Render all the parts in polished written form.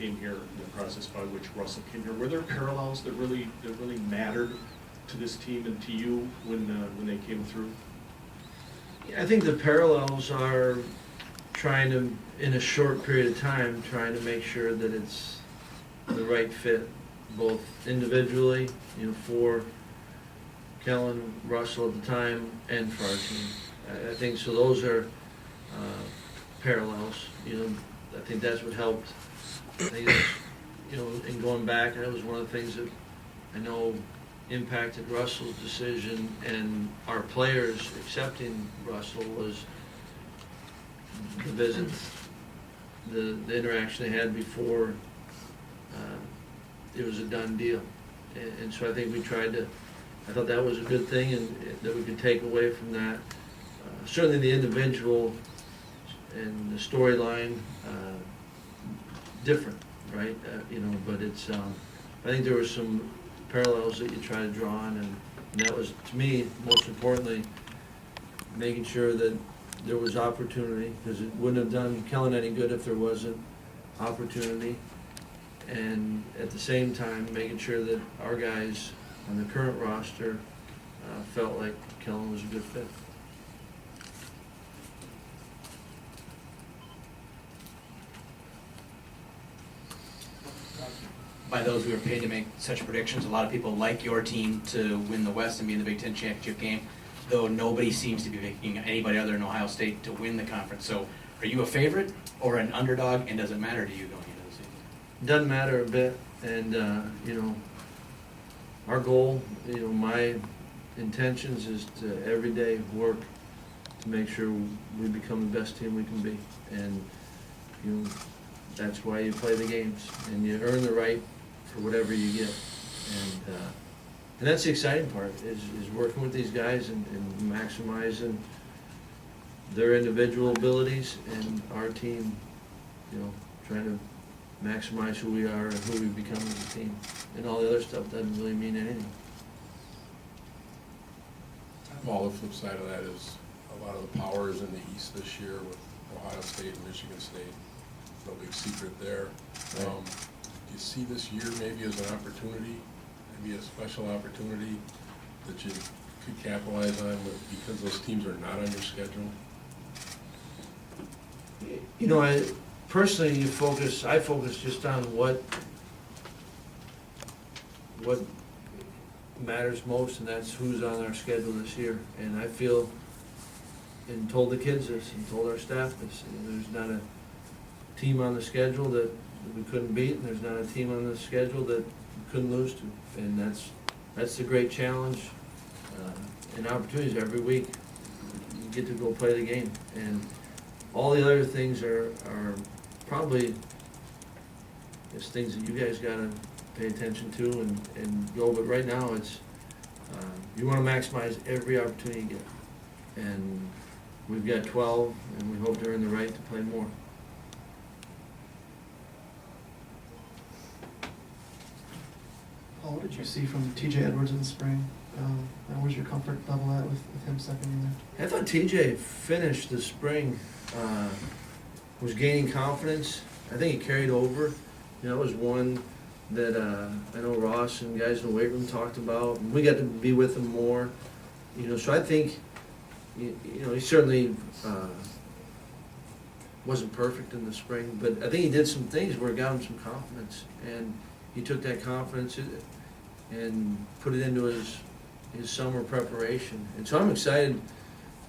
came here and the process by which Russell came here, were there parallels that really mattered to this team and to you when they came through? I think the parallels are trying to, in a short period of time, trying to make sure that it's the right fit, both individually, for Kellen, Russell at the time, and for our team. I think so. Those are parallels. I think that's what helped. I think that's, in going back, that was one of the things that I know impacted Russell's decision and our players accepting Russell was the visits, the interaction they had before it was a done deal. And so I think we tried to, I thought that was a good thing and that we could take away from that. Certainly the individual and the storyline, different, right? But it's, I think there were some parallels that you try to draw on, and that was, to me, most importantly, making sure that there was opportunity, because it wouldn't have done Kellen any good if there wasn't opportunity, and at the same time, making sure that our guys on the current roster felt like Kellen was a good fit. By those who are paid to make such predictions, a lot of people like your team to win the West and be in the Big Ten championship game, though nobody seems to be picking anybody other than Ohio State to win the conference. So are you a favorite or an underdog, and does it matter to you going into the season? Doesn't matter a bit, and our goal, my intentions is to every day work to make sure we become the best team we can be, and that's why you play the games, and you earn the right for whatever you get, and that's the exciting part is working with these guys and maximizing their individual abilities, and our team, trying to maximize who we are and who we become as a team, and all the other stuff doesn't really mean anything. Well, the flip side of that is a lot of the powers in the East this year with Ohio State and Michigan State. No big secret there. Right. Do you see this year maybe as an opportunity, maybe a special opportunity that you could capitalize on because those teams are not on your schedule? I personally, I focus just on what matters most, and that's who's on our schedule this year. And I feel, and told the kids this, and told our staff this, there's not a team on the schedule that we couldn't beat, and there's not a team on the schedule that we couldn't lose to. And that's the great challenge and opportunities every week. You get to go play the game, and all the other things are probably just things that you guys gotta pay attention to and go. But right now, it's you want to maximize every opportunity you get, and we've got 12, and we hope to earn the right to play more. Paul, what did you see from TJ Edwards in the spring? Where's your comfort level at with him stepping in there? I thought TJ finished the spring, was gaining confidence. I think he carried over. That was one that I know Ross and guys in the weight room talked about. We got to be with him more. So I think, he certainly wasn't perfect in the spring, but I think he did some things where it got him some confidence, and he took that confidence and put it into his summer preparation. And so I'm excited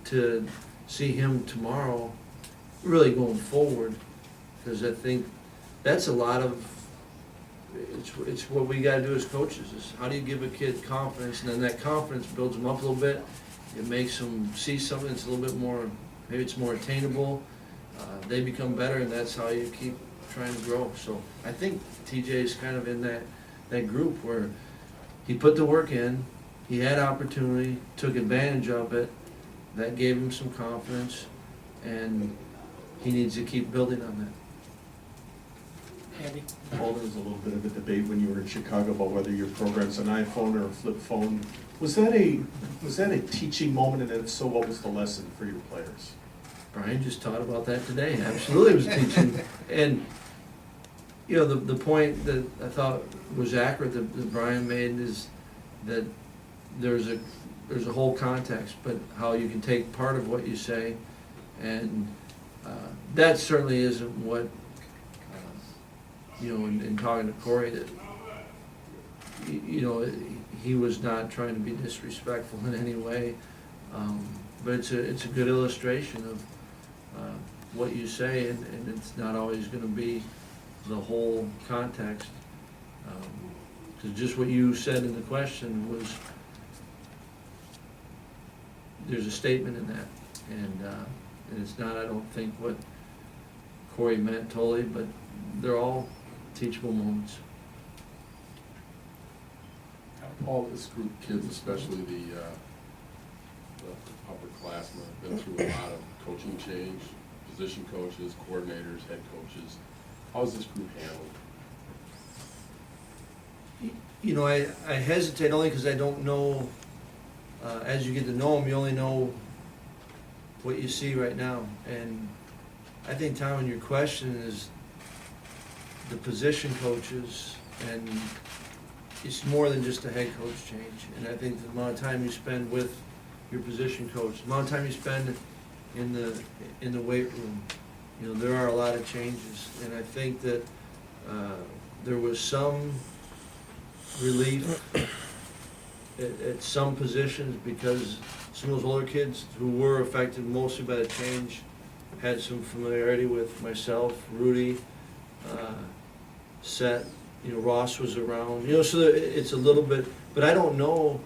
to see him tomorrow really going forward, because I think that's a lot of, it's what we gotta do as coaches, is how do you give a kid confidence, and then that confidence builds them up a little bit. It makes them see something that's a little bit more, maybe it's more attainable. They become better, and that's how you keep trying to grow. So I think TJ's kind of in that group where he put the work in, he had opportunity, took advantage of it, that gave him some confidence, and he needs to keep building on that. Andy? Paul, there was a little bit of a debate when you were in Chicago about whether your program's an iPhone or a flip phone. Was that a teaching moment, and if so, what was the lesson for your players? Brian just taught about that today. Absolutely, it was teaching. And You know, the point that I thought was accurate that Brian made is that there's a whole context, but how you can take part of what you say, and that certainly isn't what, you know, in talking to Corey, that, you know, he was not trying to be disrespectful in any way, but it's a good illustration of what you say, and it's not always gonna be the whole context. Because just what you said in the question was, there's a statement in that, and it's not, I don't think, what Corey meant totally, but they're all teachable moments. All this group of kids, especially the upperclassmen, have been through a lot of coaching change, position coaches, coordinators, head coaches. How's this group handled? You know, I hesitate only because I don't know, as you get to know them, you only know what you see right now. And I think, Tom, in your question is the position coaches, and it's more than just a head coach change. And I think the amount of time you spend with your position coach, the amount of time you spend in the weight room, you know, there are a lot of changes. And I think that there was some relief at some positions because some of those older kids who were affected mostly by the change had some familiarity with myself, Rudy, Seth, you know, Ross was around, you know, so it's a little bit, but I don't know,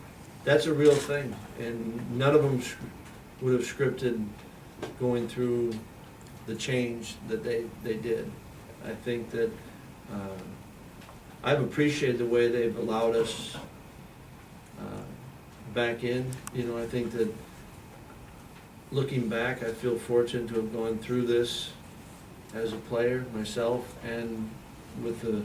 that's a real thing, and none of them would have scripted going through the change that they did. I think that I've appreciated the way they've allowed us back in. You know, I think that looking back, I feel fortunate to have gone through this as a player myself, and with the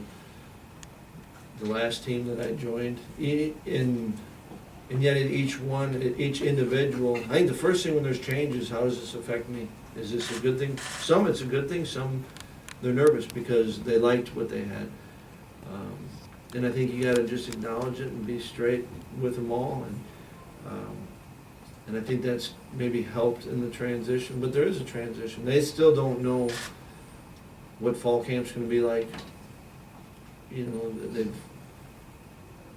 last team that I joined. And yet at each one, at each individual, I think the first thing when there's change is, how does this affect me? Is this a good thing? Some it's a good thing, some they're nervous because they liked what they had. And I think you gotta just acknowledge it and be straight with them all. And I think that's maybe helped in the transition, but there is a transition. They still don't know what fall camp's gonna be like. You know,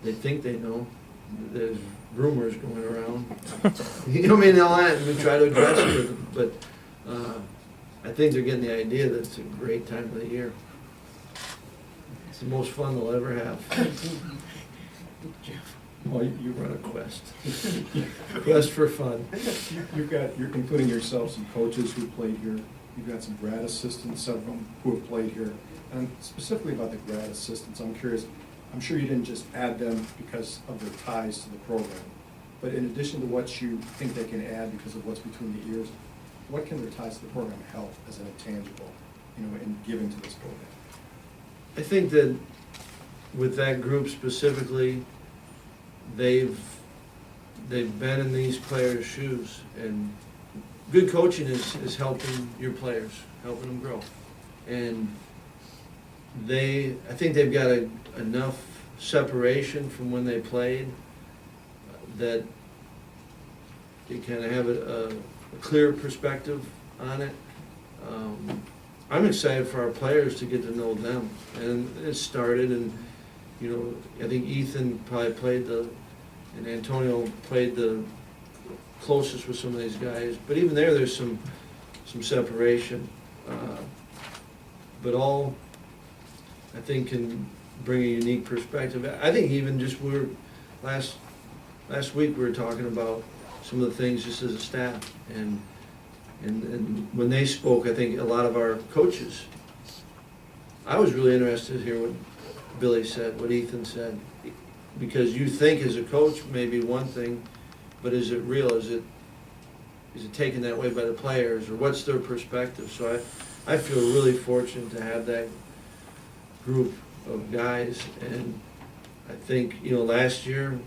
they think they know. There's rumors going around. You know, I mean, all that, and we try to address it with them, but I think they're getting the idea that it's a great time of the year. It's the most fun they'll ever have. Well, You run a quest. Quest for fun. you're including yourself some coaches who played here. You've got some grad assistants, some of them who have played here. And specifically about the grad assistants, I'm curious, I'm sure you didn't just add them because of their ties to the program, but in addition to what you think they can add because of what's between the ears, what can their ties to the program help as an intangible, you know, in giving to this program? I think that with that group specifically, they've been in these players' shoes, and good coaching is helping your players, helping them grow. And I think they've got enough separation from when they played that they kind of have a clear perspective on it. I'm excited for our players to get to know them, and it started, and you know, I think Ethan probably played and Antonio played the closest with some of these guys, but even there's some separation, but all I think can bring a unique perspective. I think even just last week we were talking about some of the things just as a staff, and when they spoke, I think a lot of our coaches, I was really interested to hear what Billy said, what Ethan said, because you think as a coach maybe one thing, but is it real? Is it taken that way by the players, or what's their perspective? So I feel really fortunate to have that group of guys, and I think, you know, last year,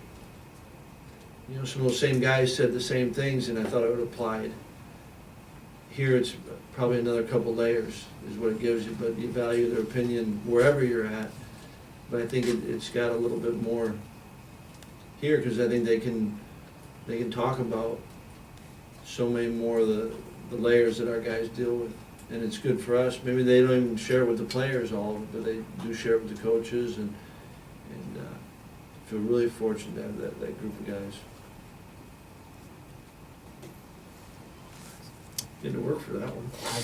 you know, some of those same guys said the same things, and I thought it would applied here it's probably another couple layers is what it gives you, but you value their opinion wherever you're at. But I think it's got a little bit more here, because I think they can talk about so many more of the layers that our guys deal with. And it's good for us. Maybe they don't even share with the players all of it, but they do share with the coaches, and feel really fortunate to have that group of guys. Get to work for that one. I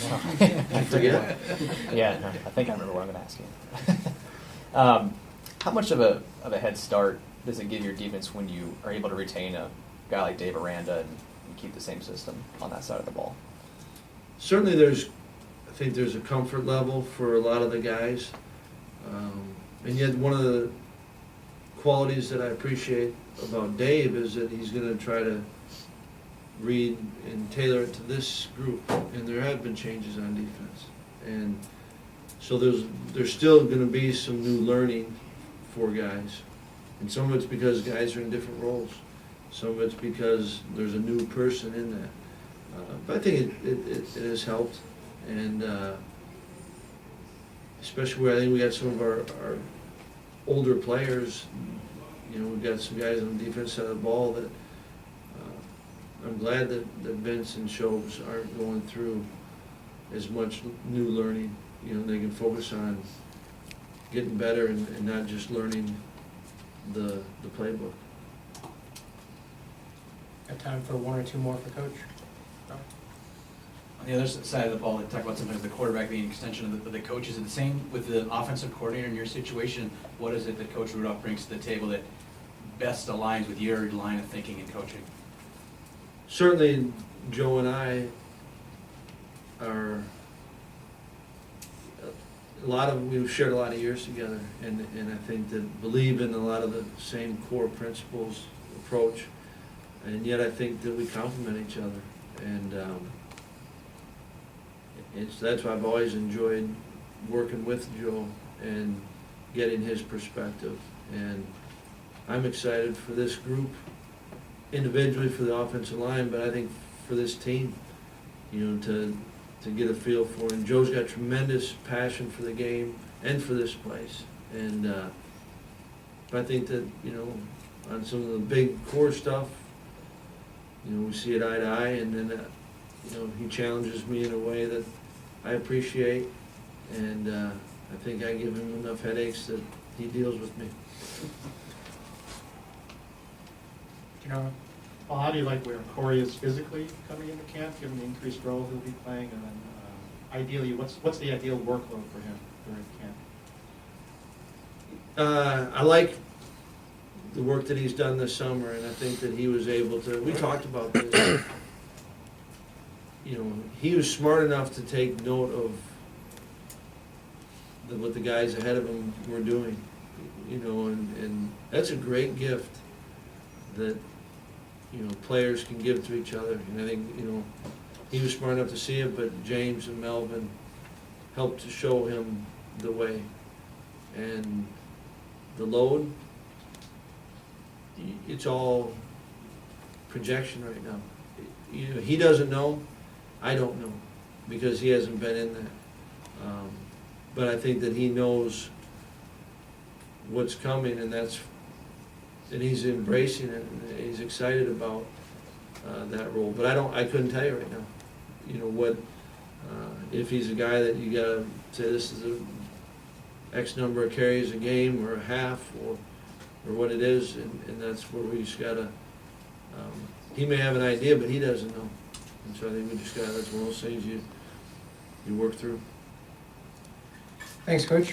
know. I forget. Yeah, no, I think I remember what I'm going to ask you. How much of a head start does it give your defense when you are able to retain a guy like Dave Aranda and keep the same system on that side of the ball? Certainly I think there's a comfort level for a lot of the guys. And yet one of the qualities that I appreciate about Dave is that he's going to try to read and tailor it to this group. And there have been changes on defense. And so there's still going to be some new learning for guys. And some of it's because guys are in different roles. Some of it's because there's a new person in that. But I think it has helped. And especially where I think we got some of our older players, we've got some guys on the defense side of the ball that I'm glad that Vince and Shobes aren't going through as much new learning. They can focus on getting better and not just learning the playbook. Got time for one or two more for Coach? No? On the other side of the ball, they talk about sometimes the quarterback being an extension of the coach. Is it the same with the offensive coordinator in your situation? What is it that Coach Rudolph brings to the table that best aligns with your line of thinking and coaching? Certainly, Joe and I are we've shared a lot of years together, and I think that believe in a lot of the same core principles, approach, and yet I think that we complement each other, and that's why I've always enjoyed working with Joe and getting his perspective, and I'm excited for this group individually for the offensive line, but I think for this team, to get a feel for it. And Joe's got tremendous passion for the game and for this place. And I think that, on some of the big core stuff, we see it eye to eye, and then, he challenges me in a way that I appreciate, and I think I give him enough headaches that he deals with me. Well, how do you like where Corey is physically coming into camp, given the increased role he'll be playing? And then ideally, what's the ideal workload for him during camp? I like the work that he's done this summer, and I think that he was able to, we talked about this, he was smart enough to take note of what the guys ahead of him were doing, and that's a great gift that players can give to each other. And I think, he was smart enough to see it, but James and Melvin helped to show him the way. And the load, it's all projection right now. He doesn't know, I don't know, because he hasn't been in that. But I think that he knows what's coming, and he's embracing it, and he's excited about that role. But I couldn't tell you right now, what, if he's a guy that you gotta say this is a X number of carries a game or a half or what it is, and that's where we just gotta, he may have an idea, but he doesn't know. And so I think we just gotta, that's one of those things you work through. Thanks, Coach.